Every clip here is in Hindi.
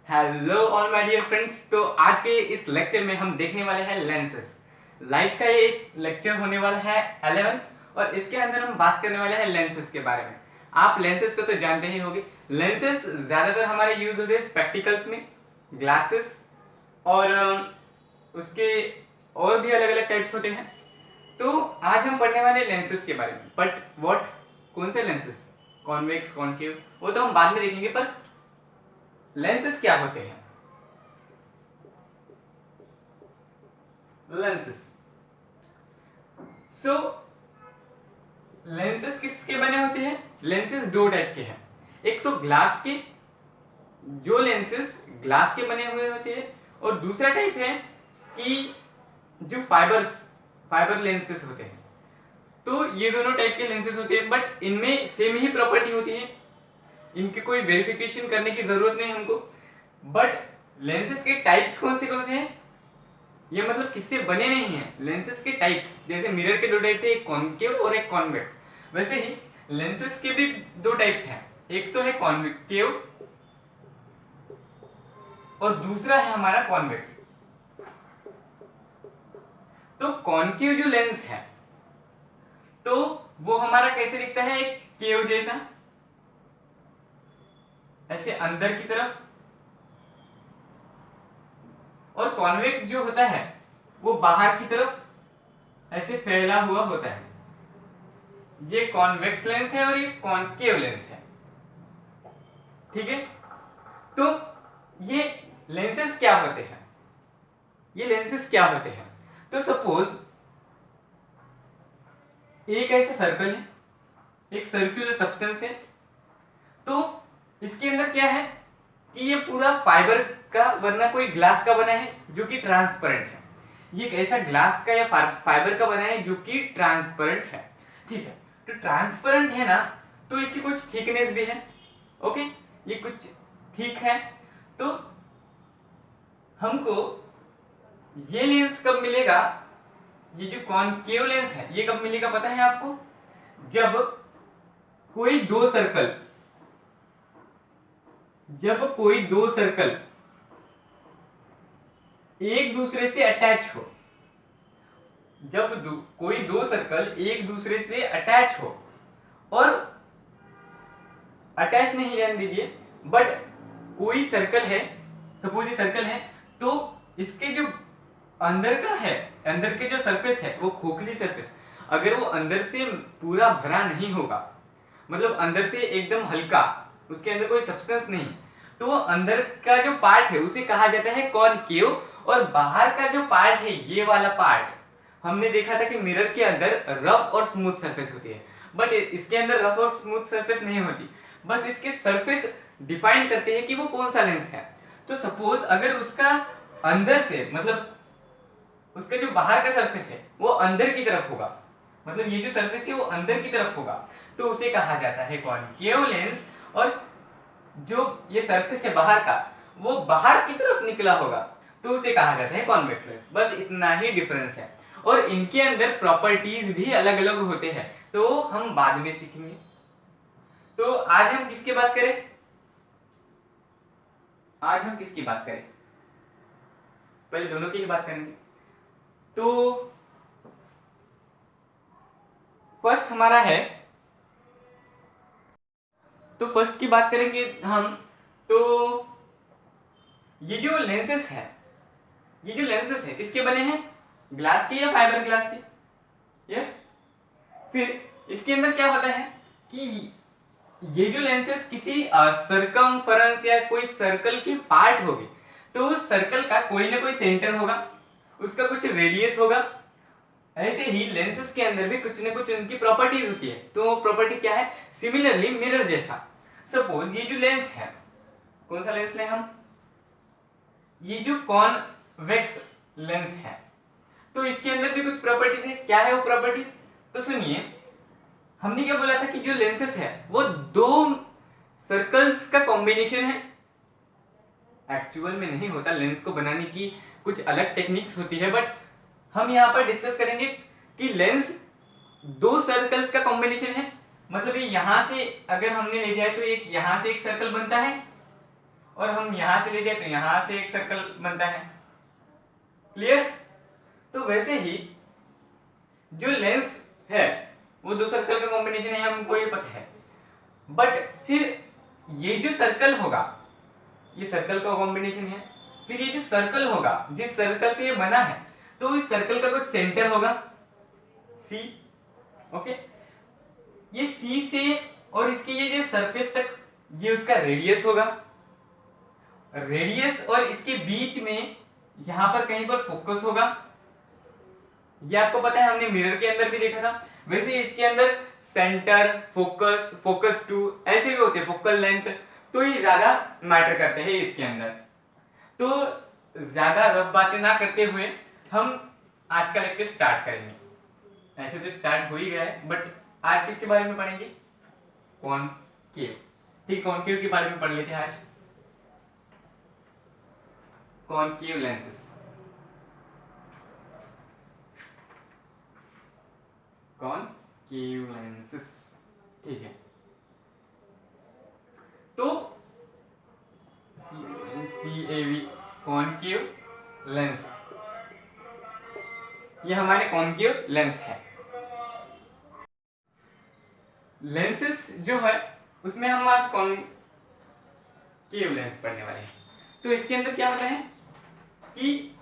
Hello all my dear friends. तो आज के इस लेक्चर में हम देखने वाले हैं लेंसेज। लाइट का ये एक लेक्चर होने वाला है 11 और इसके अंदर हम बात करने वाले हैं लेंसेज के बारे में। आप लेंसेज को तो जानते ही होंगे। लेंसेज ज़्यादातर हमारे यूज होते हैं स्पेक्टिकल्स में, ग्लासेस और उसके और भी अलग अलग टाइप्स होते हैं। तो आज हम पढ़ने वाले लेंसेज के बारे में। बट व्हाट, कौन से लेंसेज, कॉन्वेक्स, कॉन्केव, वो तो हम बाद में देखेंगे। पर लेंसेज क्या होते हैं? लेंसेज, सो लेंसेज किसके बने होते हैं? लेंसेज दो टाइप के हैं। एक तो ग्लास के, जो लेंसेज ग्लास के बने हुए होते हैं, और दूसरा टाइप है कि जो फाइबर लेंसेज होते हैं। तो ये दोनों टाइप के लेंसेज होते हैं, बट इनमें सेम ही प्रॉपर्टी होती है। इनकी कोई वेरिफिकेशन करने की जरूरत नहीं हमको। बट लेंसेज के टाइप्स कौन से हैं, ये मतलब किससे बने नहीं हैं। लेंसेज के टाइप्स, जैसे मिरर के दो टाइप थे, एक कॉन्केव और एक कॉन्वेक्स, वैसे ही लेंसेज के भी दो टाइप्स हैं। एक तो है कॉन्केव और दूसरा है हमारा कॉन्वेक्स। तो कॉन्केव जो लेंस है, तो वो हमारा कैसे दिखता है? एक केव जैसा, ऐसे अंदर की तरफ। और कॉन्वेक्स जो होता है वो बाहर की तरफ ऐसे फैला हुआ होता है। ये कॉन्वेक्स लेंस है और ये कॉन्केव लेंस है, ठीक है। तो ये लेंसेज क्या होते हैं? तो सपोज एक ऐसा सर्कल है, एक सर्कुलर सब्सटेंस है। तो इसके अंदर क्या है कि ये पूरा फाइबर का वरना कोई ग्लास का बना है जो कि ट्रांसपेरेंट है। ये एक ऐसा ग्लास का या फाइबर का बना है जो कि ट्रांसपेरेंट है, ठीक है। तो ट्रांसपेरेंट है ना, तो इसकी कुछ थिकनेस भी है, ओके, ये कुछ थिक है। तो हमको ये लेंस कब मिलेगा? ये जो कॉन्केव लेंस है ये कब मिलेगा पता है आपको? जब कोई दो सर्कल एक दूसरे से अटैच हो। कोई दो सर्कल एक दूसरे से अटैच हो, और अटैच नहीं रहने दीजिए, बट कोई सर्कल है, सपोज ये सर्कल है, तो इसके जो अंदर के जो सरफेस है वो खोखली सरफेस, अगर वो अंदर से पूरा भरा नहीं होगा, मतलब अंदर से एकदम हल्का, उसके अंदर कोई सब्सटेंस नहीं, तो वो अंदर का जो पार्ट है उसे कहा जाता है कॉनकेव। और बाहर का जो पार्ट है, ये वाला पार्ट, हमने देखा था कि मिरर के अंदर रफ और स्मूथ सरफेस होती है, बट इसके अंदर रफ और स्मूथ सरफेस नहीं होती। बस इसके सरफेस डिफाइन करते हैं कि वो कौन सा लेंस है। तो सपोज अगर उसका अंदर से, मतलब उसका जो बाहर का सरफेस है वो अंदर की तरफ होगा, मतलब ये जो सरफेस है वो अंदर की तरफ होगा, तो उसे कहा जाता है कॉनकेव लेंस। और जो ये सरफेस है बाहर का, वो बाहर की तरफ निकला होगा, तो उसे कहा जाता है कॉन्वेक्स लेंस। बस इतना ही डिफरेंस है, और इनके अंदर प्रॉपर्टीज भी अलग अलग होते हैं, तो हम बाद में सीखेंगे। तो आज हम किसकी बात करें? पहले दोनों की ही बात करेंगे। तो फर्स्ट हमारा है, तो फर्स्ट की बात करेंगे हम। तो ये जो लेंसेस है किसके बने हैं? ग्लास के या फाइबर ग्लास के? यस। फिर इसके अंदर क्या होता है कि ये जो लेंसेस किसी सरकमफेरेंस या कोई सर्कल की पार्ट होगी, तो उस सर्कल का कोई ना कोई सेंटर होगा, उसका कुछ रेडियस होगा। ऐसे ही लेंसेस के अंदर भी कुछ ना कुछ उनकी प्रॉपर्टीज होती है। तो प्रॉपर्टी क्या है? सिमिलरली मिरर जैसा, सपोज ये जो लेंस है, कौन सा लेंस लें हम? ये जो कॉन्वेक्स लेंस है, तो इसके अंदर भी कुछ प्रॉपर्टीज है। क्या है वो प्रॉपर्टीज? तो सुनिए, हमने क्या बोला था कि जो लेंसेस है वो दो सर्कल्स का कॉम्बिनेशन है। एक्चुअल में नहीं होता, लेंस को बनाने की कुछ अलग टेक्निक्स होती है, बट हम यहाँ पर डिस्कस करेंगे कि लेंस दो सर्कल्स का कॉम्बिनेशन है। मतलब ये यहां से अगर हमने ले जाए तो एक यहां से एक सर्कल बनता है, और हम यहां से ले जाए तो यहां से एक सर्कल बनता है। क्लियर? तो वैसे ही जो लेंस है वो दो सर्कल का कॉम्बिनेशन है, हमको ये पता है। बट फिर ये जो सर्कल होगा, ये सर्कल का कॉम्बिनेशन है, फिर ये जो सर्कल होगा जिस सर्कल से ये बना है, तो इस सर्कल का कुछ सेंटर होगा सी। ओके, ये सी से और इसके ये जो सरफेस तक ये उसका रेडियस होगा। रेडियस और इसके बीच में यहां पर कहीं पर फोकस होगा। ये आपको पता है, हमने मिरर के अंदर भी देखा था। वैसे इसके अंदर सेंटर, फोकस, फोकस टू ऐसे भी होते हैं, फोकल लेंथ, तो ये ज्यादा मैटर करते हैं इसके अंदर। तो ज्यादा रफ बातें ना करते हुए हम आज का लेक्चर स्टार्ट करेंगे। ऐसे तो स्टार्ट हो ही गया है, बट आज किसके बारे में पढ़ेंगे? कॉनकेव। ठीक, कॉनकेव के बारे में पढ़ लेते हैं आज। कॉनकेव लेंसेस, कॉनकेव लेंसेस, ठीक है। तो CAV कॉनकेव लेंस, ये हमारे कॉनकेव लेंस है। लेंसेस जो है उसमें हम आज कॉनकेव लेंस पढ़ने वाले हैं। तो इसके अंदर क्या होता है कि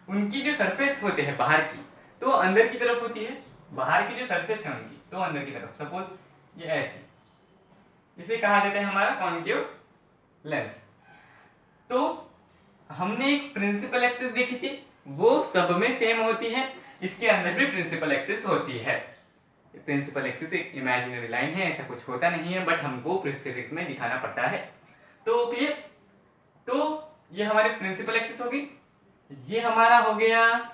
उनकी जो सरफेस होते हैं बाहर की, तो अंदर की तरफ होती है। बाहर की जो सरफेस है उनकी, तो अंदर की तरफ। सपोज ये ऐसी, इसे कहा जाता है हमारा कॉनकेव लेंस। तो हमने एक प्रिंसिपल एक्सिस देखी थी, वो सब में सेम होती है। इसके अंदर भी प्रिंसिपल एक्सिस होती है। प्रिंसिपल एक्सिस एक इमेजिनरी लाइन है, ऐसा कुछ होता नहीं है, बट हमको फिजिक्स में दिखाना पड़ता है। तो क्लियर? तो ये हमारे प्रिंसिपल एक्सिस होगी। ये हमारा हो गया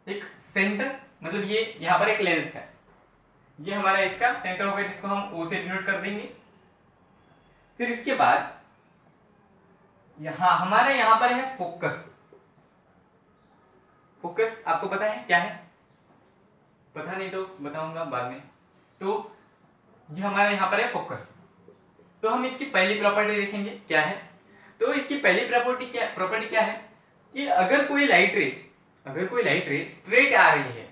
एक सेंटर, मतलब ये यहाँ पर एक लेंस है, ये हमारा इसका सेंटर होगा, जिसको हम O से डिनोट कर देंगे। फिर इसके बाद हमारे यहाँ पर है फोकस। फोकस आपको पता है क्या है? पता नहीं तो बताऊंगा बाद में। तो ये हमारे यहाँ पर है फोकस। तो हम इसकी पहली प्रॉपर्टी देखेंगे क्या है। तो इसकी पहली प्रॉपर्टी क्या है कि अगर कोई लाइट रे स्ट्रेट आ रही है,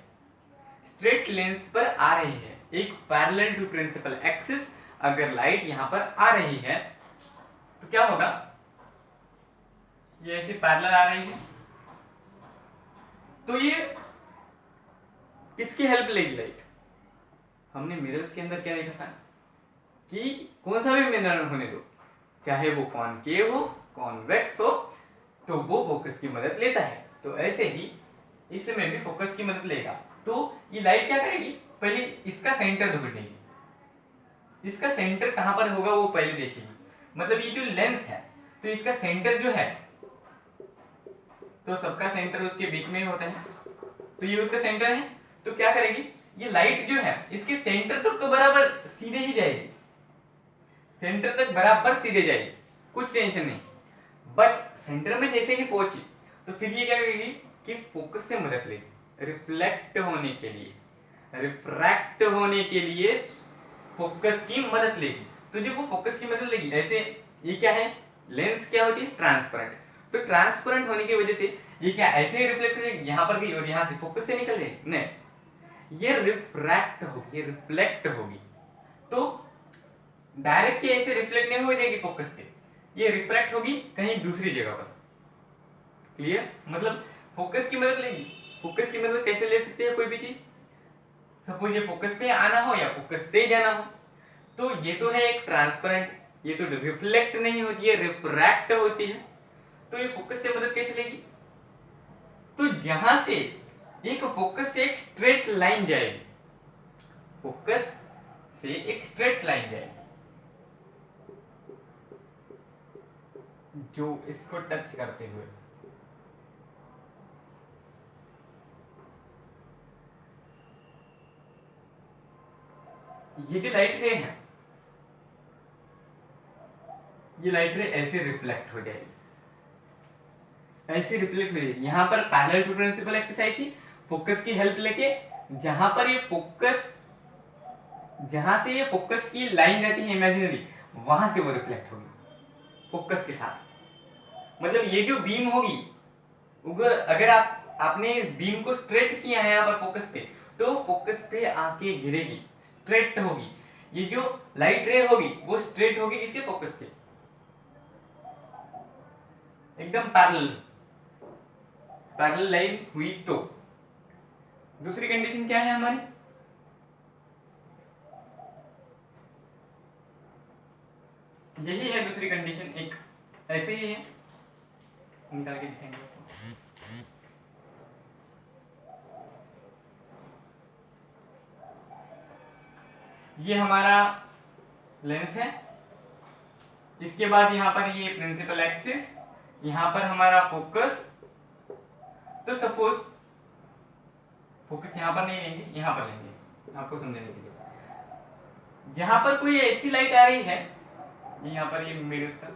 स्ट्रेट लेंस पर आ रही है, एक पैरेलल टू प्रिंसिपल एक्सिस, अगर लाइट यहाँ पर आ रही है तो क्या होगा? ये ऐसे पैरेलल आ रही है, तो ये किसकी हेल्प लेगी लाइट? हमने मिरर्स के अंदर क्या देखा था कि कौन सा भी मिरर होने दो, चाहे वो कॉनकेव हो, कॉन्वेक्स हो, तो वो फोकस की मदद लेता है। तो ऐसे ही इसमें भी फोकस की मदद लेगा। तो ये लाइट क्या करेगी? पहले इसका सेंटर ढूंढेगी। इसका सेंटर कहां पर होगा वो पहले देखेगी। मतलब ये जो लेंस है, तो इसका सेंटर जो है, तो सबका सेंटर उसके बीच में ही होता है, तो ये उसका सेंटर है। तो क्या करेगी? ये लाइट जो है इसके सेंटर तक तो बराबर सीधे ही जाएगी, सेंटर तक बराबर सीधे जाएगी, कुछ टेंशन नहीं। बट सेंटर में जैसे ही पहुंची तो फिर ये क्या करेगी कि फोकस से मदद लेगी, रिफ्लेक्ट होने के लिए, रिफ्रैक्ट होने के लिए फोकस की मदद लेगी। तो जब वो फोकस की मदद लेगी, ऐसे ये क्या है? लेंस क्या होती है? ट्रांसपेरेंट। तो ट्रांसपेरेंट होने की वजह से ये क्या ऐसे ही रिफ्लेक्ट करेगी, यहाँ पर गई और यहाँ से फोकस से निकल गई? नहीं, ये रिफ्रैक्ट होगी, ये रिफ्लेक्ट होगी। तो डायरेक्ट ये ऐसे रिफ्लेक्ट नहीं हो जाएगी फोकस पे, ये रिफ्रैक्ट होगी कहीं दूसरी जगह पर। क्लियर? मतलब फोकस की मदद लेगी। फोकस की मदद कैसे ले सकते हैं कोई भी चीज? सपोज ये फोकस पे आना हो या फोकस से जाना हो, तो ये तो है एक ट्रांसपेरेंट, ये तो रिफ्लेक्ट नहीं होती है, रिफ्रैक्ट होती है। तो ये फोकस से मदद कैसे लेगी? तो जहां से एक फोकस से एक स्ट्रेट लाइन जाएगी, फोकस से एक स्ट्रेट लाइन जाएगी जो इसको टच करते हुए, ये जो लाइट रे है, ये लाइट रे ऐसे रिफ्लेक्ट हो जाएगी, ऐसे रिफ्लेक्ट हो जाएगी। यहां पर पैरेलल टू प्रिंसिपल एक्सिस आई थी, फोकस की हेल्प लेके, जहां पर ये फोकस, जहां से ये फोकस की लाइन रहती है इमेजिनरी, वहां से वो रिफ्लेक्ट होगी। फोकस के साथ। मतलब ये जो बीम होगी, अगर आपने इस बीम को स्ट्रेट किया है यहाँ पर फोकस पे, तो फोकस पे आके गिरेगी, स्ट्रेट होगी। ये जो लाइट रे होगी वो स्ट्रेट होगी इसके फोकस पे, एकदम पैरेलल लाइन हुई। तो दूसरी कंडीशन क्या है हमारी, यही है दूसरी कंडीशन, एक ऐसे ही है, निकाल के दिखाएंगे आपको। ये हमारा लेंस है, इसके बाद यहाँ पर ये प्रिंसिपल एक्सिस, यहाँ पर हमारा फोकस। तो सपोज फोकस यहाँ पर नहीं लेंगे, यहाँ पर लेंगे आपको समझने के लिए। यहाँ पर कोई ऐसी लाइट आ रही है, यहाँ पर ये मेरे उसका,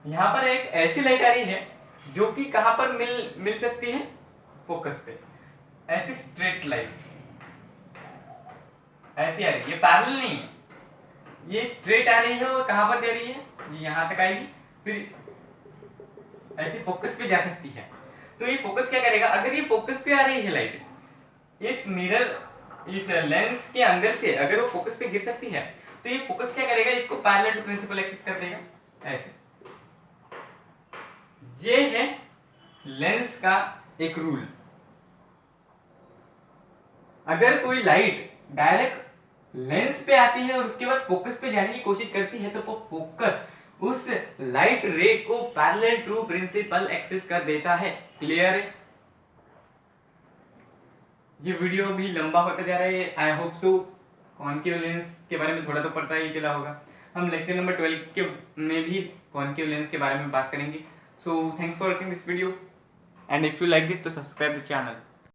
यहाँ पर एक ऐसी लाइट आ रही है जो कि कहां पर मिल सकती है, फोकस पे। ऐसी स्ट्रेट लाइट ऐसी आ रही है, ये पैरेलल नहीं है, ये स्ट्रेट आ रही है और कहां पर जा रही है, ये यहां तक आएगी, फिर ऐसे फोकस पे जा सकती है। तो ये फोकस क्या करेगा, अगर ये फोकस पे आ रही है लाइट, इस मिरर, इस लेंस के अंदर से अगर वो फोकस पे गिर सकती है, तो ये फोकस क्या करेगा, इसको पैरेलल टू प्रिंसिपल एक्सिस कर देगा ऐसे। ये है लेंस का एक रूल। अगर कोई लाइट डायरेक्ट लेंस पे आती है और उसके बाद फोकस पे जाने की कोशिश करती है, तो वो फोकस उस लाइट रे को पैरेलल टू प्रिंसिपल एक्सिस कर देता है। क्लियर है? ये वीडियो भी लंबा होता जा रहा है, I hope so concave lens के बारे में थोड़ा तो पता ही चला होगा। हम लेक्चर नंबर 12 के में भी कॉन्केव लेंस के बारे में बात करेंगे। So thanks for watching this video, and if you like this, to subscribe the channel.